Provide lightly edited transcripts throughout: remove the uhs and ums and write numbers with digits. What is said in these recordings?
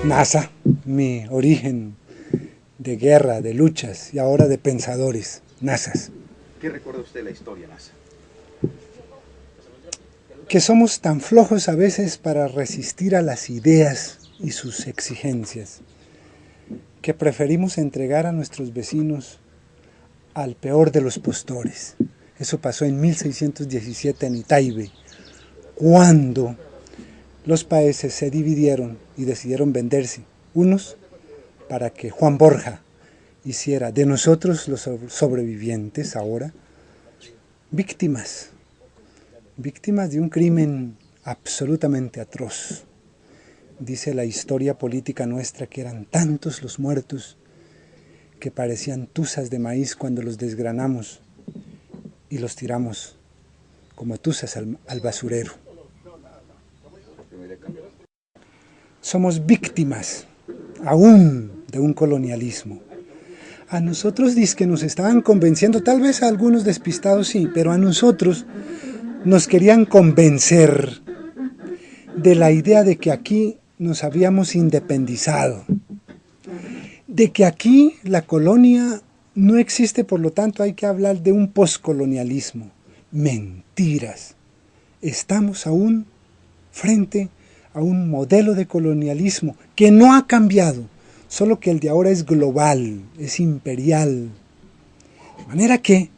NASA, mi origen de guerra, de luchas y ahora de pensadores, NASAs. ¿Qué recuerda usted de la historia NASA? Que somos tan flojos a veces para resistir a las ideas y sus exigencias, que preferimos entregar a nuestros vecinos al peor de los postores. Eso pasó en 1617 en Itaipei, cuando los países se dividieron y decidieron venderse, unos para que Juan Borja hiciera de nosotros los sobrevivientes ahora, víctimas de un crimen absolutamente atroz. Dice la historia política nuestra que eran tantos los muertos que parecían tuzas de maíz cuando los desgranamos y los tiramos como tuzas al basurero. Somos víctimas aún de un colonialismo. A nosotros dizque nos estaban convenciendo, tal vez a algunos despistados sí, pero a nosotros nos querían convencer de la idea de que aquí nos habíamos independizado, de que aquí la colonia no existe, por lo tanto hay que hablar de un poscolonialismo. Mentiras. Estamos aún frente a un modelo de colonialismo que no ha cambiado, solo que el de ahora es global, es imperial. De manera que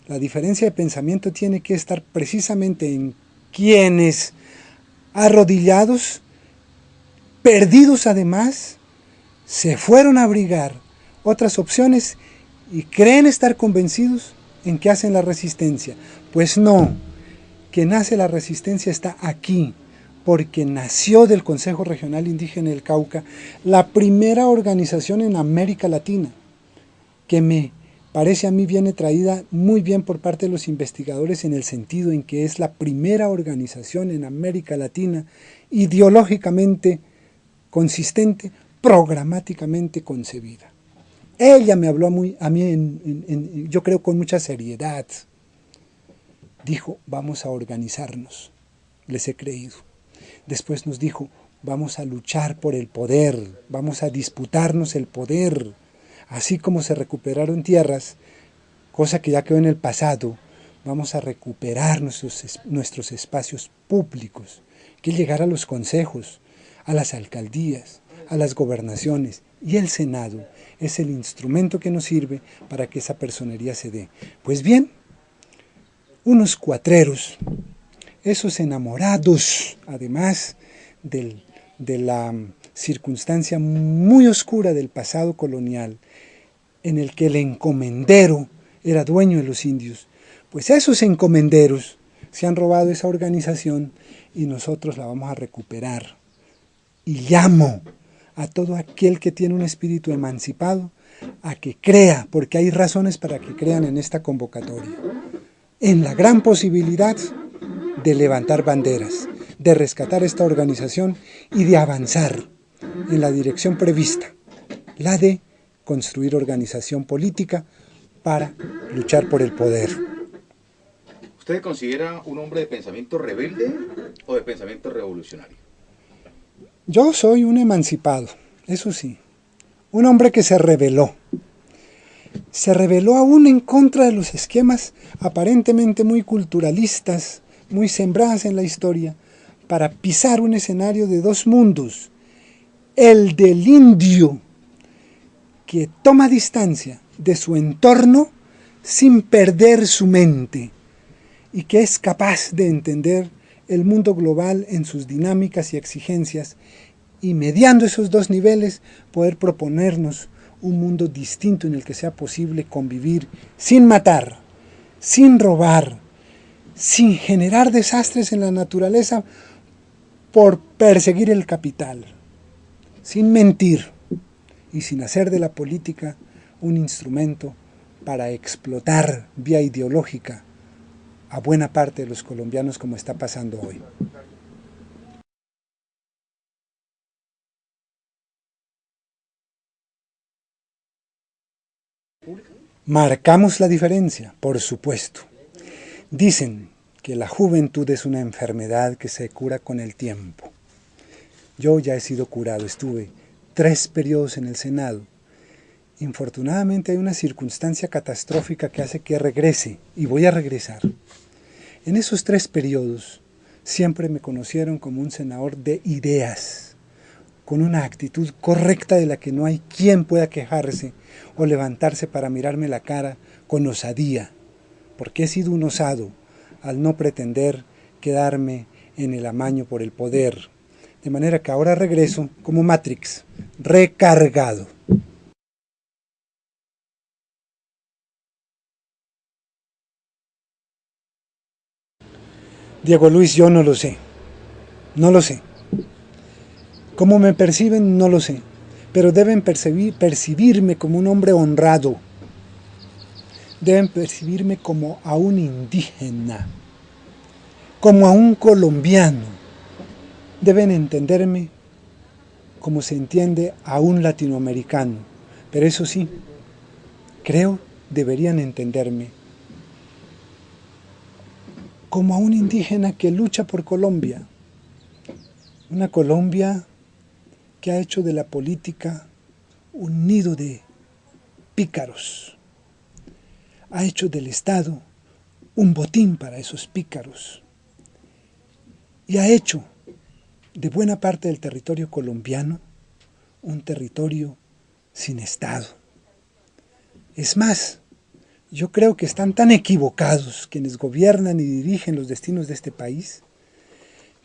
la diferencia de pensamiento tiene que estar precisamente en quienes, arrodillados, perdidos además, se fueron a abrigar otras opciones y creen estar convencidos en que hacen la resistencia. Pues no, quien hace la resistencia está aquí, porque nació del Consejo Regional Indígena del Cauca, la primera organización en América Latina, que me parece a mí viene traída muy bien por parte de los investigadores en el sentido en que es la primera organización en América Latina ideológicamente consistente, programáticamente concebida. Ella me habló a mí, yo creo con mucha seriedad. Dijo, vamos a organizarnos. Les he creído. Después nos dijo, vamos a luchar por el poder, vamos a disputarnos el poder. Así como se recuperaron tierras, cosa que ya quedó en el pasado, vamos a recuperar nuestros espacios públicos, que llegar a los consejos, a las alcaldías, a las gobernaciones, y el Senado es el instrumento que nos sirve para que esa personería se dé. Pues bien, unos cuatreros, esos enamorados, además de la circunstancia muy oscura del pasado colonial, en el que el encomendero era dueño de los indios, pues esos encomenderos se han robado esa organización y nosotros la vamos a recuperar. Y llamo a todo aquel que tiene un espíritu emancipado a que crea, porque hay razones para que crean en esta convocatoria, en la gran posibilidad de levantar banderas, de rescatar esta organización y de avanzar en la dirección prevista, la de construir organización política para luchar por el poder. ¿Usted se considera un hombre de pensamiento rebelde o de pensamiento revolucionario? Yo soy un emancipado, eso sí, un hombre que se rebeló aún en contra de los esquemas aparentemente muy culturalistas, muy sembradas en la historia, para pisar un escenario de dos mundos, el del indio, que toma distancia de su entorno sin perder su mente y que es capaz de entender el mundo global en sus dinámicas y exigencias y mediando esos dos niveles poder proponernos un mundo distinto en el que sea posible convivir sin matar, sin robar, sin generar desastres en la naturaleza por perseguir el capital, sin mentir, y sin hacer de la política un instrumento para explotar vía ideológica a buena parte de los colombianos como está pasando hoy. Marcamos la diferencia, por supuesto. Dicen que la juventud es una enfermedad que se cura con el tiempo. Yo ya he sido curado, estuve 3 periodos en el Senado. Infortunadamente hay una circunstancia catastrófica que hace que regrese, y voy a regresar. En esos 3 periodos siempre me conocieron como un senador de ideas, con una actitud correcta de la que no hay quien pueda quejarse o levantarse para mirarme la cara con osadía, porque he sido un osado al no pretender quedarme en el amaño por el poder. De manera que ahora regreso como Matrix, recargado. Diego Luis, yo no lo sé. No lo sé. Cómo me perciben, no lo sé. Pero deben percibirme como un hombre honrado. Deben percibirme como a un indígena, como a un colombiano. Deben entenderme como se entiende a un latinoamericano. Pero eso sí, creo deberían entenderme como a un indígena que lucha por Colombia. Una Colombia que ha hecho de la política un nido de pícaros. Ha hecho del Estado un botín para esos pícaros. Y ha hecho de buena parte del territorio colombiano un territorio sin Estado. Es más, yo creo que están tan equivocados quienes gobiernan y dirigen los destinos de este país,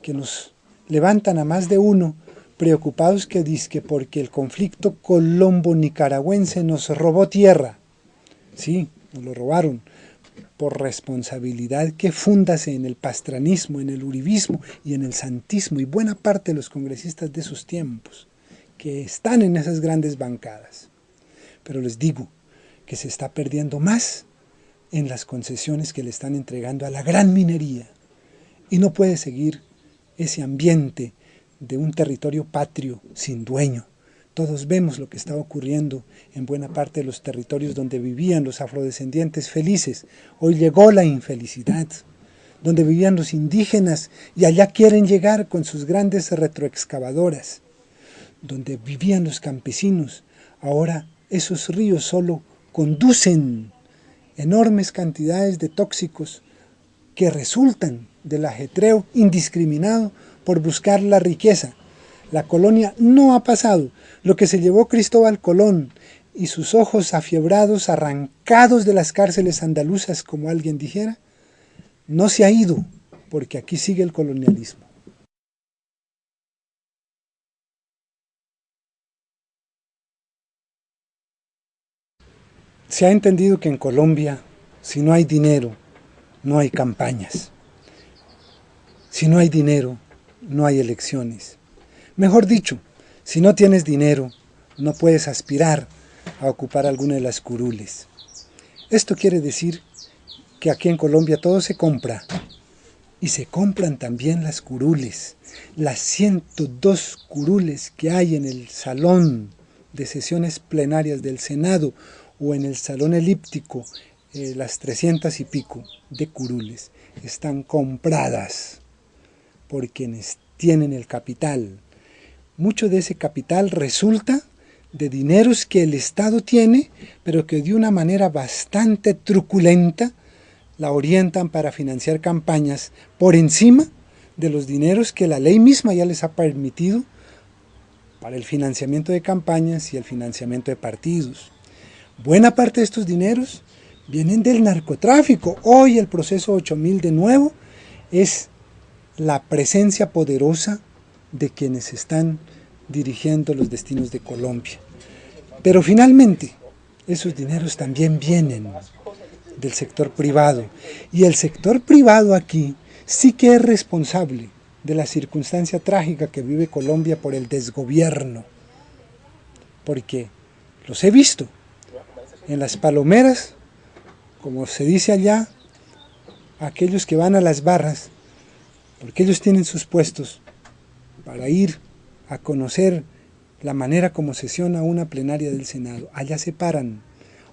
que nos levantan a más de uno preocupados que dizque porque el conflicto colombo-nicaragüense nos robó tierra. Sí, nos lo robaron por responsabilidad que fundase en el pastranismo, en el uribismo y en el santismo, y buena parte de los congresistas de esos tiempos, que están en esas grandes bancadas. Pero les digo que se está perdiendo más en las concesiones que le están entregando a la gran minería, y no puede seguir ese ambiente de un territorio patrio sin dueño. Todos vemos lo que está ocurriendo en buena parte de los territorios donde vivían los afrodescendientes felices. Hoy llegó la infelicidad, donde vivían los indígenas y allá quieren llegar con sus grandes retroexcavadoras. Donde vivían los campesinos, ahora esos ríos solo conducen enormes cantidades de tóxicos que resultan del ajetreo indiscriminado por buscar la riqueza. La colonia no ha pasado. Lo que se llevó Cristóbal Colón y sus ojos afiebrados, arrancados de las cárceles andaluzas, como alguien dijera, no se ha ido, porque aquí sigue el colonialismo. Se ha entendido que en Colombia, si no hay dinero, no hay campañas. Si no hay dinero, no hay elecciones. Mejor dicho, si no tienes dinero, no puedes aspirar a ocupar alguna de las curules. Esto quiere decir que aquí en Colombia todo se compra, y se compran también las curules, las 102 curules que hay en el salón de sesiones plenarias del Senado o en el salón elíptico, las 300 y pico de curules, están compradas por quienes tienen el capital. Mucho de ese capital resulta de dineros que el Estado tiene, pero que de una manera bastante truculenta la orientan para financiar campañas por encima de los dineros que la ley misma ya les ha permitido para el financiamiento de campañas y el financiamiento de partidos. Buena parte de estos dineros vienen del narcotráfico. Hoy el proceso 8000 de nuevo es la presencia poderosa de quienes están dirigiendo los destinos de Colombia. Pero finalmente, esos dineros también vienen del sector privado. Y el sector privado aquí sí que es responsable de la circunstancia trágica que vive Colombia por el desgobierno. Porque Los he visto. En las palomeras, como se dice allá, aquellos que van a las barras, porque ellos tienen sus puestos para ir a conocer la manera como sesiona una plenaria del Senado. Allá se paran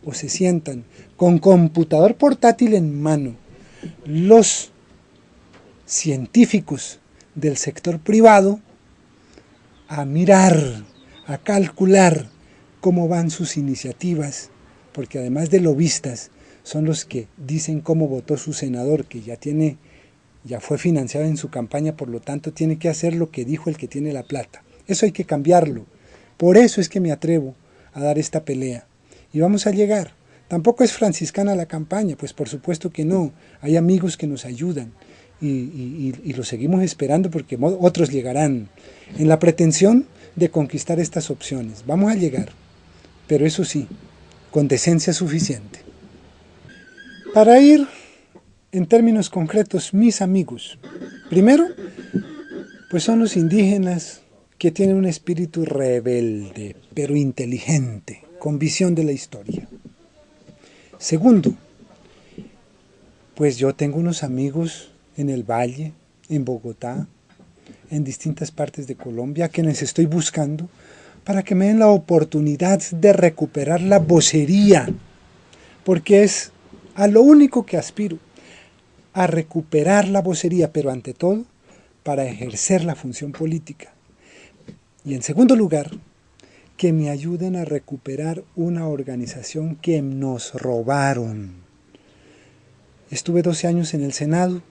o se sientan con computador portátil en mano los científicos del sector privado a mirar, a calcular cómo van sus iniciativas, porque además de lobistas son los que dicen cómo votó su senador, que ya fue financiado en su campaña, por lo tanto tiene que hacer lo que dijo el que tiene la plata. Eso hay que cambiarlo. Por eso es que me atrevo a dar esta pelea. Y vamos a llegar. Tampoco es franciscana la campaña, pues por supuesto que no. Hay amigos que nos ayudan y los seguimos esperando porque otros llegarán en la pretensión de conquistar estas opciones. Vamos a llegar, pero eso sí, con decencia suficiente. Para ir en términos concretos, mis amigos, primero, pues son los indígenas que tienen un espíritu rebelde, pero inteligente, con visión de la historia. Segundo, pues yo tengo unos amigos en el Valle, en Bogotá, en distintas partes de Colombia, a quienes estoy buscando para que me den la oportunidad de recuperar la vocería, porque es a lo único que aspiro, a recuperar la vocería, pero ante todo, para ejercer la función política. Y en segundo lugar, que me ayuden a recuperar una organización que nos robaron. Estuve 12 años en el Senado,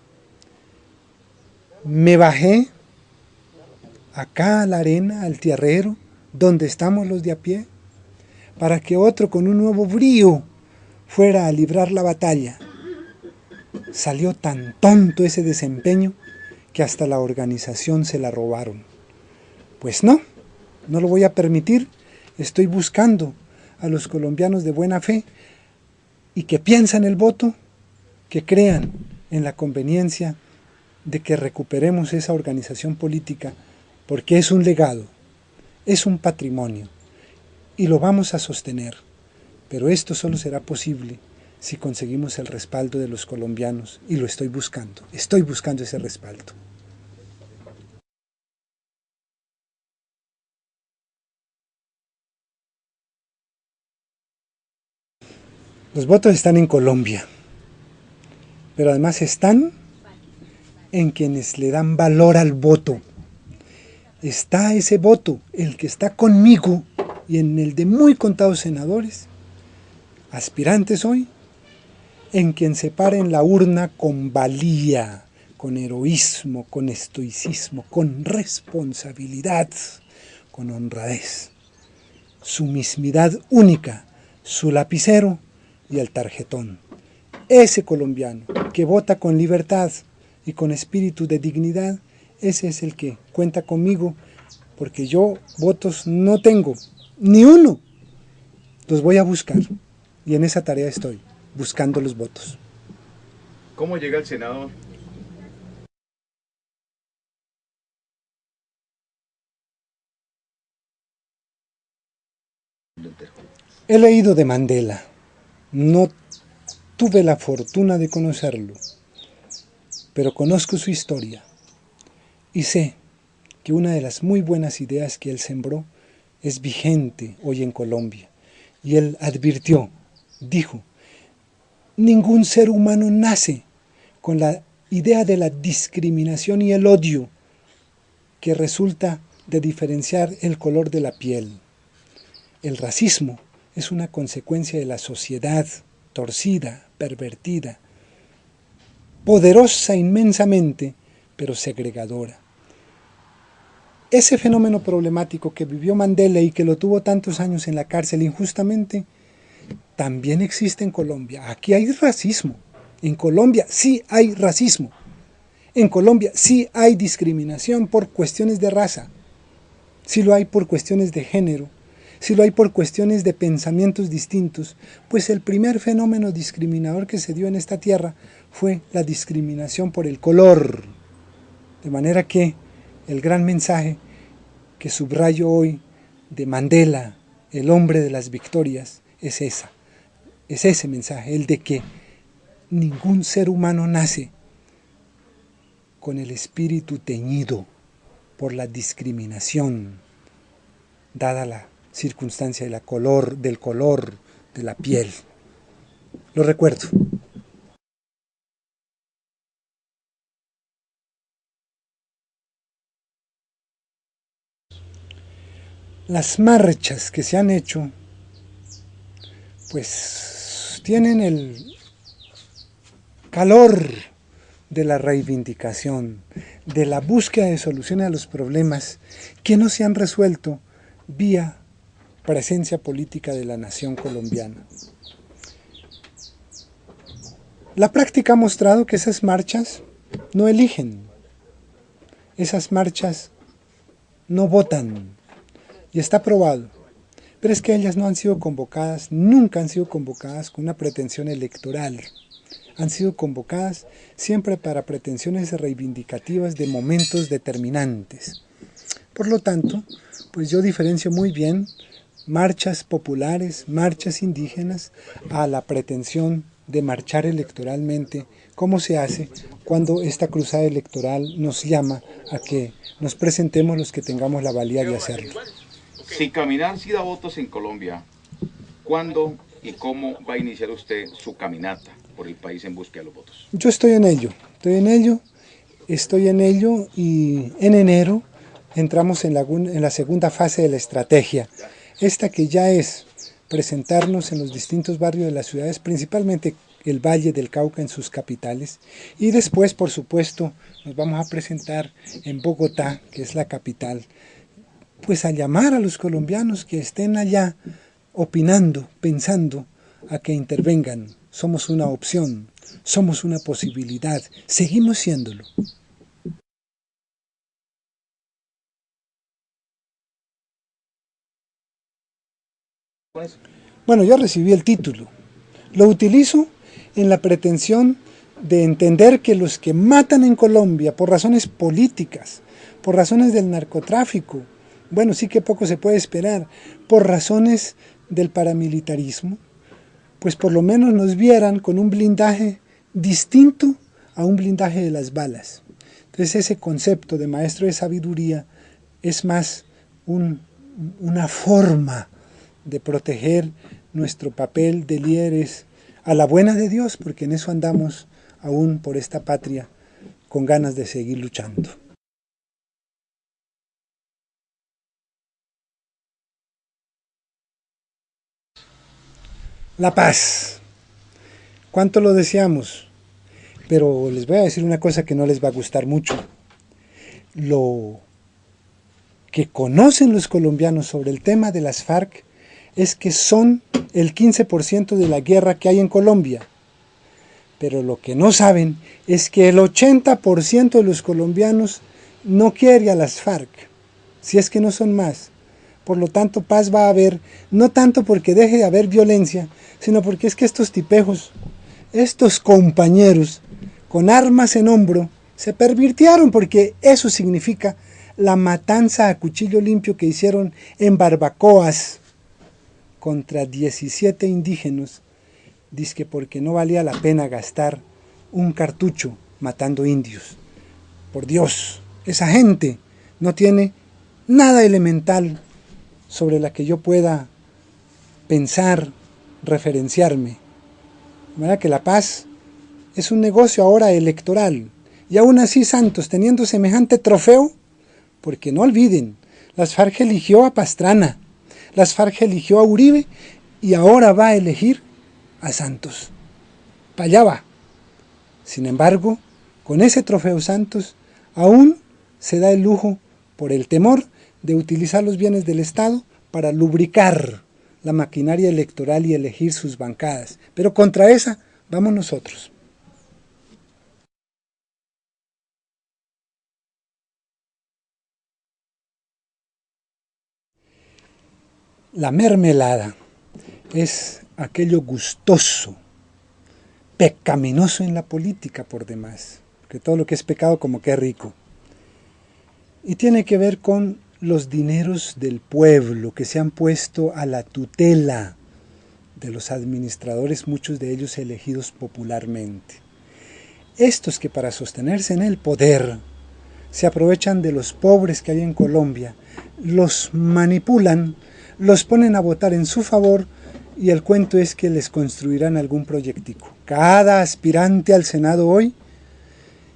me bajé acá a la arena, al tierrero, donde estamos los de a pie, para que otro con un nuevo brío fuera a librar la batalla. Salió tan tonto ese desempeño que hasta la organización se la robaron. Pues no lo voy a permitir. Estoy buscando a los colombianos de buena fe y que piensan el voto, que crean en la conveniencia de que recuperemos esa organización política, porque es un legado, es un patrimonio y lo vamos a sostener. Pero esto solo será posible si conseguimos el respaldo de los colombianos, y lo estoy buscando ese respaldo. Los votos están en Colombia, pero además están en quienes le dan valor al voto. Está ese voto, el que está conmigo y en el de muy contados senadores, aspirantes hoy, en quien se para en la urna con valía, con heroísmo, con estoicismo, con responsabilidad, con honradez. Su mismidad única, su lapicero y el tarjetón. Ese colombiano que vota con libertad y con espíritu de dignidad, ese es el que cuenta conmigo, porque yo votos no tengo, ni uno. Los voy a buscar y en esa tarea estoy, buscando los votos. ¿Cómo llega al Senado? He leído de Mandela, no tuve la fortuna de conocerlo, pero conozco su historia y sé que una de las muy buenas ideas que él sembró es vigente hoy en Colombia. Y él advirtió, dijo, ningún ser humano nace con la idea de la discriminación y el odio que resulta de diferenciar el color de la piel. El racismo es una consecuencia de la sociedad torcida, pervertida, poderosa inmensamente, pero segregadora. Ese fenómeno problemático que vivió Mandela y que lo tuvo tantos años en la cárcel injustamente, también existe en Colombia. Aquí hay racismo. En Colombia sí hay racismo. En Colombia sí hay discriminación por cuestiones de raza. Sí lo hay por cuestiones de género. Sí lo hay por cuestiones de pensamientos distintos. Pues el primer fenómeno discriminador que se dio en esta tierra fue la discriminación por el color. De manera que el gran mensaje que subrayo hoy de Mandela el hombre de las victorias es ese mensaje, el de que ningún ser humano nace con el espíritu teñido por la discriminación, dada la circunstancia del color de la piel. Lo recuerdo. Las marchas que se han hecho, pues tienen el calor de la reivindicación, de la búsqueda de soluciones a los problemas que no se han resuelto vía presencia política de la nación colombiana. La práctica ha mostrado que esas marchas no eligen, esas marchas no votan, y está probado. Pero es que ellas no han sido convocadas, nunca han sido convocadas con una pretensión electoral. Han sido convocadas siempre para pretensiones reivindicativas de momentos determinantes. Por lo tanto, pues yo diferencio muy bien marchas populares, marchas indígenas, a la pretensión de marchar electoralmente, como se hace cuando esta cruzada electoral nos llama a que nos presentemos los que tengamos la valía de hacerlo. Si Caminar sí da votos en Colombia, ¿cuándo y cómo va a iniciar usted su caminata por el país en búsqueda de los votos? Yo estoy en ello y en enero entramos en la segunda fase de la estrategia. Esta que ya es presentarnos en los distintos barrios de las ciudades, principalmente el Valle del Cauca en sus capitales, y después, por supuesto, nos vamos a presentar en Bogotá, que es la capital, pues a llamar a los colombianos que estén allá opinando, pensando, a que intervengan. Somos una opción, somos una posibilidad, seguimos siéndolo. Bueno, yo recibí el título. Lo utilizo en la pretensión de entender que los que matan en Colombia por razones políticas, por razones del narcotráfico, bueno, sí que poco se puede esperar, por razones del paramilitarismo, pues por lo menos nos vieran con un blindaje distinto a un blindaje de las balas. Entonces ese concepto de maestro de sabiduría es más una forma de proteger nuestro papel de líderes a la buena de Dios, porque en eso andamos aún por esta patria con ganas de seguir luchando. La paz. ¿Cuánto lo deseamos? Pero les voy a decir una cosa que no les va a gustar mucho. Lo que conocen los colombianos sobre el tema de las FARC es que son el 15% de la guerra que hay en Colombia. Pero lo que no saben es que el 80% de los colombianos no quiere a las FARC, si es que no son más. Por lo tanto, paz va a haber, no tanto porque deje de haber violencia, sino porque es que estos tipejos, estos compañeros con armas en hombro, se pervirtieron, porque eso significa la matanza a cuchillo limpio que hicieron en Barbacoas contra 17 indígenas, dizque porque no valía la pena gastar un cartucho matando indios. Por Dios, esa gente no tiene nada elemental sobre la que yo pueda pensar, referenciarme. De manera que la paz es un negocio ahora electoral. Y aún así Santos, teniendo semejante trofeo, porque no olviden, las FARC eligió a Pastrana, las FARC eligió a Uribe y ahora va a elegir a Santos. Para allá va. Sin embargo, con ese trofeo Santos aún se da el lujo, por el temor, de utilizar los bienes del Estado para lubricar la maquinaria electoral y elegir sus bancadas. Pero contra esa vamos nosotros. La mermelada es aquello gustoso, pecaminoso en la política por demás, porque todo lo que es pecado como que es rico. Y tiene que ver con los dineros del pueblo que se han puesto a la tutela de los administradores, muchos de ellos elegidos popularmente. Estos que para sostenerse en el poder se aprovechan de los pobres que hay en Colombia, los manipulan, los ponen a votar en su favor y el cuento es que les construirán algún proyectico. Cada aspirante al Senado hoy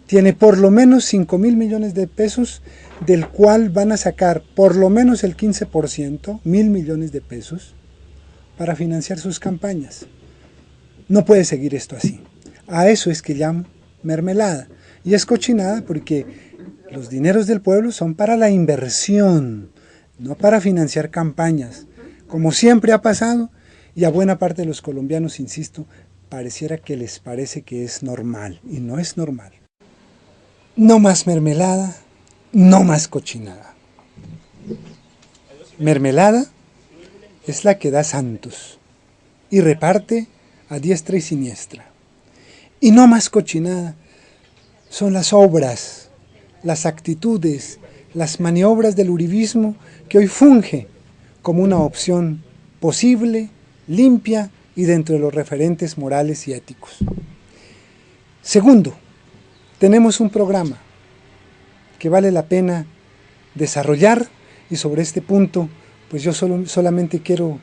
tiene por lo menos 5.000 millones de pesos, del cual van a sacar por lo menos el 15%, 1.000 millones de pesos, para financiar sus campañas. No puede seguir esto así. A eso es que llamo mermelada. Y es cochinada porque los dineros del pueblo son para la inversión, no para financiar campañas, como siempre ha pasado, y a buena parte de los colombianos, insisto, pareciera que les parece que es normal, y no es normal. No más mermelada, no más cochinada. Mermelada es la que da santos y reparte a diestra y siniestra. Y no más cochinada son las obras, las actitudes, las maniobras del uribismo que hoy funge como una opción posible, limpia y dentro de los referentes morales y éticos. Segundo, tenemos un programa que vale la pena desarrollar y sobre este punto pues yo solamente quiero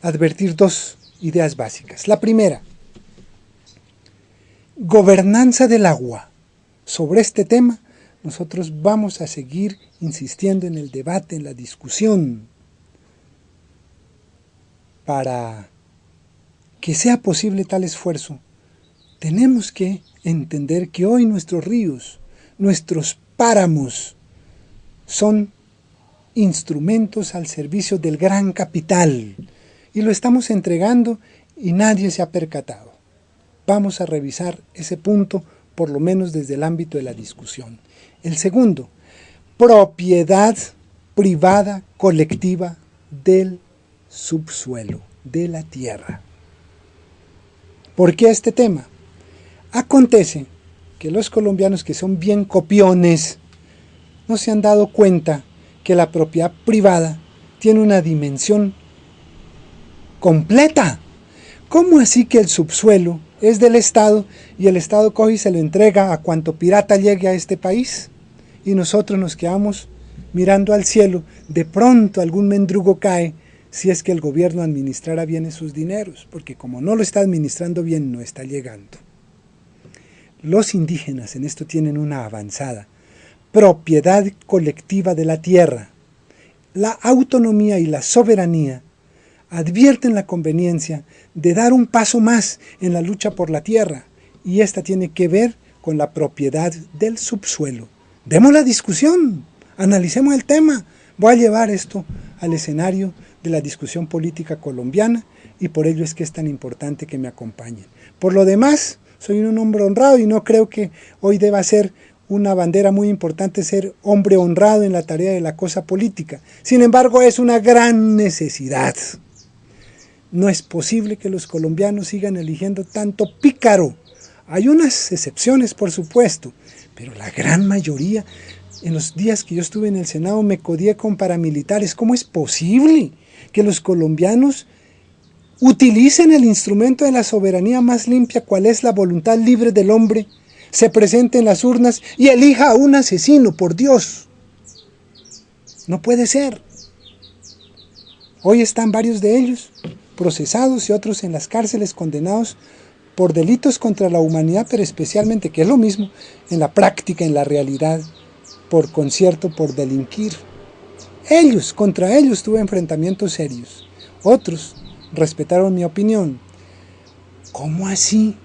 advertir dos ideas básicas. La primera, gobernanza del agua. Sobre este tema nosotros vamos a seguir insistiendo en el debate, en la discusión, para que sea posible tal esfuerzo. Tenemos que entender que hoy nuestros ríos, nuestros páramos, son instrumentos al servicio del gran capital y lo estamos entregando y nadie se ha percatado. Vamos a revisar ese punto por lo menos desde el ámbito de la discusión. El segundo, propiedad privada colectiva del subsuelo, de la tierra. ¿Por qué este tema? Acontece que los colombianos, que son bien copiones, no se han dado cuenta que la propiedad privada tiene una dimensión completa. ¿Cómo así que el subsuelo es del Estado y el Estado coge y se lo entrega a cuanto pirata llegue a este país? Y nosotros nos quedamos mirando al cielo, de pronto algún mendrugo cae si es que el gobierno administrara bien esos dineros, porque como no lo está administrando bien, no está llegando. Los indígenas en esto tienen una avanzada propiedad colectiva de la tierra. La autonomía y la soberanía advierten la conveniencia de dar un paso más en la lucha por la tierra, y esta tiene que ver con la propiedad del subsuelo. Demos la discusión, analicemos el tema. Voy a llevar esto al escenario de la discusión política colombiana y por ello es que es tan importante que me acompañen. Por lo demás, soy un hombre honrado y no creo que hoy deba ser una bandera muy importante ser hombre honrado en la tarea de la cosa política. Sin embargo, es una gran necesidad. No es posible que los colombianos sigan eligiendo tanto pícaro. Hay unas excepciones, por supuesto, pero la gran mayoría, en los días que yo estuve en el Senado, me codié con paramilitares. ¿Cómo es posible que los colombianos utilicen el instrumento de la soberanía más limpia, cual es la voluntad libre del hombre, se presente en las urnas y elija a un asesino, por Dios? No puede ser. Hoy están varios de ellos procesados y otros en las cárceles condenados por delitos contra la humanidad, pero especialmente, que es lo mismo, en la práctica, en la realidad, por concierto, por delinquir. Contra ellos tuve enfrentamientos serios. Otros respetaron mi opinión. ¿Cómo así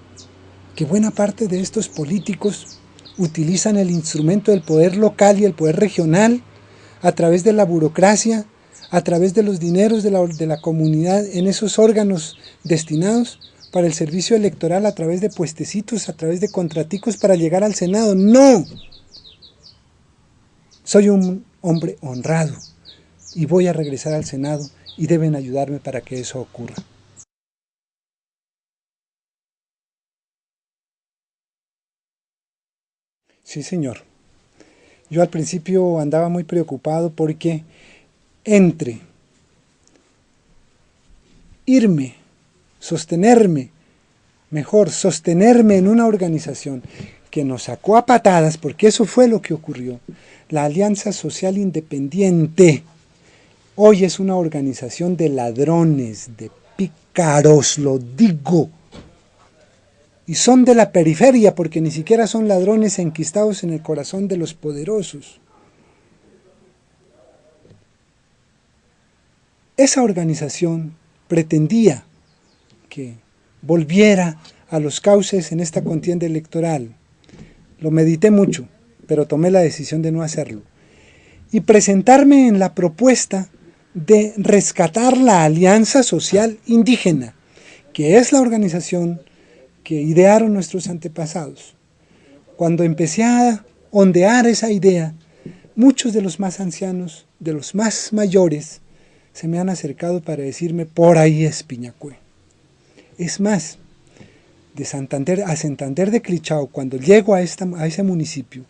que buena parte de estos políticos utilizan el instrumento del poder local y el poder regional a través de la burocracia, a través de los dineros de la comunidad en esos órganos destinados para el servicio electoral, a través de puestecitos, a través de contraticos para llegar al Senado? ¡No! Soy un hombre honrado y voy a regresar al Senado y deben ayudarme para que eso ocurra. Sí, señor. Yo al principio andaba muy preocupado porque entre irme, sostenerme en una organización que nos sacó a patadas, porque eso fue lo que ocurrió. La Alianza Social Independiente hoy es una organización de ladrones, de pícaros, lo digo. Y son de la periferia, porque ni siquiera son ladrones enquistados en el corazón de los poderosos. Esa organización pretendía que volviera a los cauces en esta contienda electoral. Lo medité mucho, pero tomé la decisión de no hacerlo. Y presentarme en la propuesta de rescatar la Alianza Social Indígena, que es la organización que idearon nuestros antepasados. Cuando empecé a ondear esa idea, muchos de los más ancianos, de los más mayores, se me han acercado para decirme, por ahí es Piñacue. Es más, de Santander a Santander de Clichao, cuando llego a ese municipio,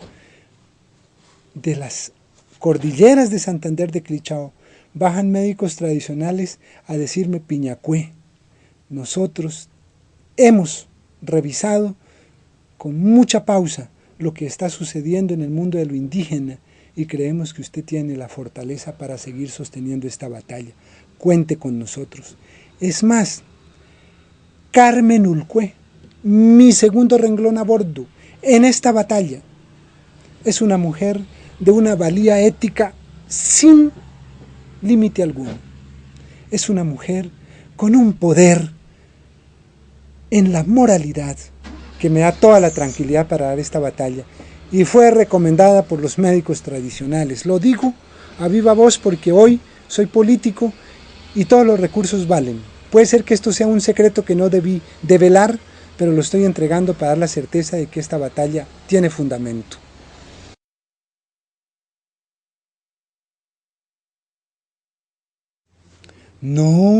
de las cordilleras de Santander de Clichao, bajan médicos tradicionales a decirme, Piñacue, nosotros hemos revisado con mucha pausa lo que está sucediendo en el mundo de lo indígena y creemos que usted tiene la fortaleza para seguir sosteniendo esta batalla. Cuente con nosotros. Es más, Carmen Ulcue, mi segundo renglón a bordo en esta batalla, es una mujer de una valía ética sin límite alguno. Es una mujer con un poder en la moralidad que me da toda la tranquilidad para dar esta batalla y fue recomendada por los médicos tradicionales. Lo digo a viva voz porque hoy soy político y todos los recursos valen. Puede ser que esto sea un secreto que no debí develar, pero lo estoy entregando para dar la certeza de que esta batalla tiene fundamento. No.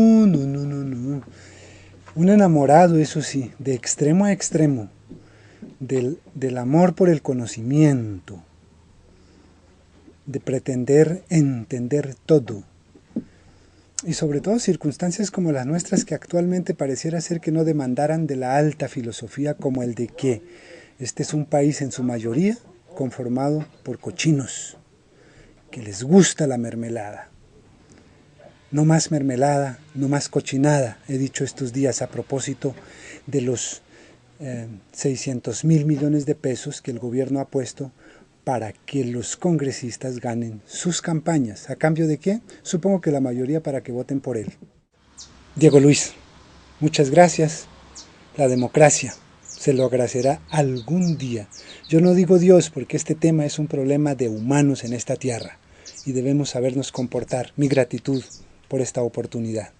Un enamorado, eso sí, de extremo a extremo, del amor por el conocimiento, de pretender entender todo. Y sobre todo circunstancias como las nuestras que actualmente pareciera ser que no demandaran de la alta filosofía como el de que este es un país en su mayoría conformado por cochinos, que les gusta la mermelada. No más mermelada, no más cochinada, he dicho estos días a propósito de los 600.000 millones de pesos que el gobierno ha puesto para que los congresistas ganen sus campañas. ¿A cambio de qué? Supongo que la mayoría para que voten por él. Diego Luis, muchas gracias. La democracia se lo agradecerá algún día. Yo no digo Dios porque este tema es un problema de humanos en esta tierra y debemos sabernos comportar. Mi gratitud por esta oportunidad.